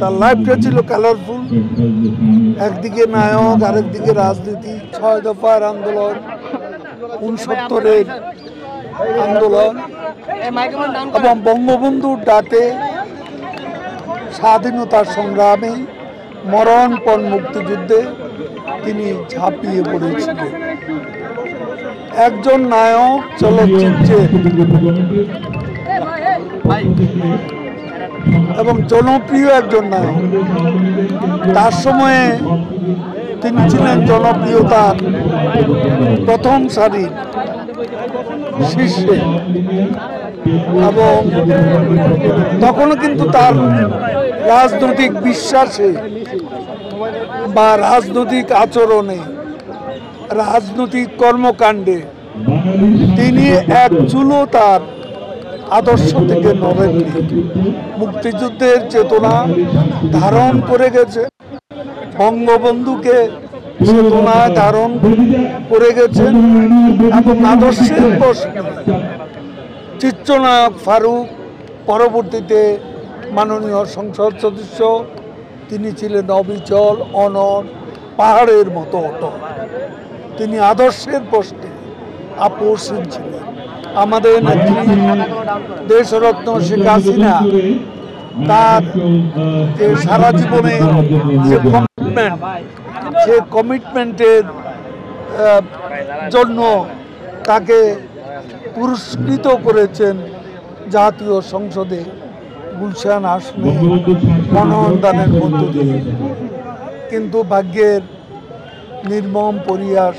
তার লাইফটা ছিল কালারফুল, একদিকে নায়ক আরেকদিকে রাজনীতি, ৬ দফার আন্দোলন, ৬৯-এর আন্দোলন এবং বঙ্গবন্ধুর ডাকে স্বাধীনতার সংগ্রামে মরণপণ মুক্তিযুদ্ধে তিনি ঝাঁপিয়ে পড়েছিলেন। একজন নায়ক, চলচ্চিত্রের এবং জনপ্রিয় একজন নায়ক। তার সময়ে তিনি ছিলেন জনপ্রিয়তার প্রথম সারির শীর্ষে এবং তখনও কিন্তু তার রাজনৈতিক বিশ্বাসে বা রাজনৈতিক আচরণে, রাজনৈতিক কর্মকাণ্ডে তিনি এক চুলো তার আদর্শ থেকে নড়েননি। মুক্তিযুদ্ধের চেতনা ধারণ করে গেছে, বঙ্গবন্ধুকে চেতনা ধারণ করে গেছেন এবং আদর্শের প্রশ্নে চিত্রনায়ক ফারুক, পরবর্তীতে মাননীয় সংসদ সদস্য, তিনি ছিলেন অবিচল, অনড়, পাহাড়ের মতো অটল। তিনি আদর্শের প্রশ্নে আপোষহীন ছিলেন। আমাদের নেত্রী দেশরত্ন শেখ হাসিনা তার যে সারা জীবনে যে কমিটমেন্ট, সে কমিটমেন্টের জন্য তাকে পুরস্কৃত করেছেন জাতীয় সংসদে গুলশান আসনে মনোনয়নের মধ্য দিয়ে। কিন্তু ভাগ্যের নির্মম পরিহাস,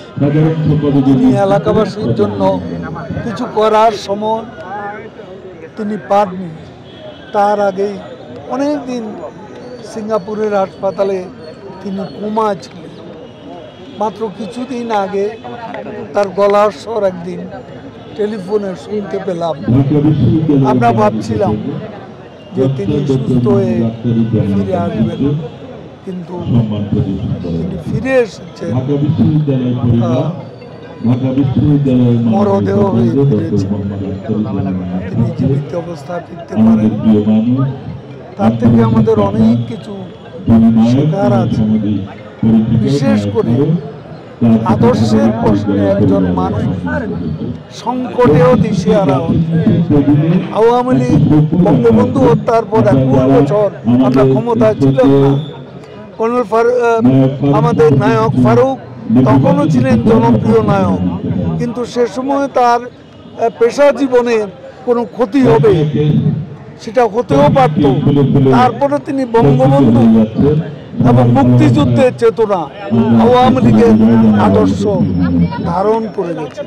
তিনি এলাকাবাসীর জন্য কিছু করার সময় তিনি পাননি। তার আগেই অনেক দিন সিঙ্গাপুরের হাসপাতালে তিনি কোমায় ছিলেন। মাত্র কিছুদিন আগে তার গলার স্বর একদিন টেলিফোনে শুনতে পেলাম। আমরা ভাবছিলাম যে তিনি সুস্থ হয়ে ফিরে আসবেন, কিন্তু তিনি ফিরে এসেছেন মরদেহ হয়ে ফিরেছেন। তিনি জীবিত অবস্থায় ফিরতে পারেন। তার থেকে আমাদের অনেক কিছু শেখার আছে, বিশেষ করে আদর্শের প্রশ্নে একজন মানুষ সংকটেও দিশেহারা হন। আওয়ামী লীগ বঙ্গবন্ধু হত্যার পর ২১ বছর আমরা ক্ষমতায় ছিলাম না। আমাদের নায়ক ফারুক তখনও ছিলেন জনপ্রিয় নায়ক, কিন্তু সে সময় তার পেশা জীবনের কোনো ক্ষতি হবে সেটা হতেও পারত। তারপরে তিনি বঙ্গবন্ধু এবং মুক্তিযুদ্ধের চেতনা, আওয়ামী লীগের আদর্শ ধারণ করে গেছে।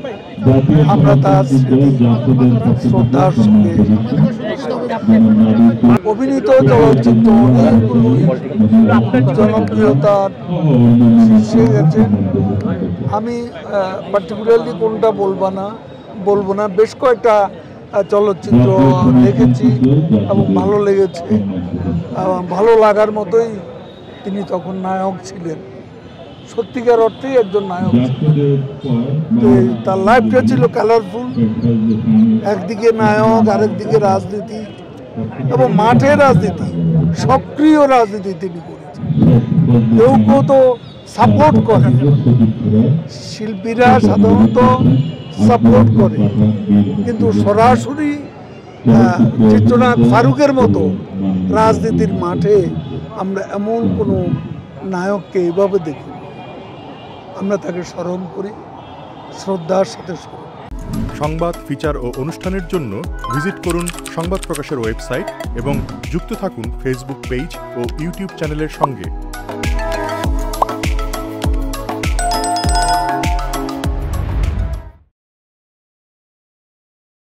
আমরা তার শ্রদ্ধার সঙ্গে অভিনীত চলচ্চিত্র জনপ্রিয়তার শীর্ষে গেছে। আমি পার্টিকুলারলি কোনটা বলবো না, বেশ কয়েকটা চলচ্চিত্র দেখেছি এবং ভালো লেগেছে। ভালো লাগার মতোই তিনি তখন নায়ক ছিলেন, সত্যিকার অর্থেই একজন নায়ক ছিলেন। তার লাইফটা ছিল কালারফুল, একদিকে নায়ক আরেকদিকে রাজনীতি এবং মাঠে রাজনীতি, সক্রিয় রাজনীতি তিনি করেছেন। কেউ কেউ তো সাপোর্ট করে, শিল্পীরা সাধারণত সাপোর্ট করে, কিন্তু সরাসরি চিত্রনায়ক ফারুকের মতো রাজনীতির মাঠে আমরা এমন কোনো নায়ককে এভাবে দেখি। আমরা তাকে স্মরণ করি, শ্রদ্ধার সাথে স্মরণ। সংবাদ, ফিচার ও অনুষ্ঠানের জন্য ভিজিট করুন সংবাদ প্রকাশের ওয়েবসাইট এবং যুক্ত থাকুন ফেসবুক পেজ ও ইউটিউব চ্যানেলের সঙ্গে।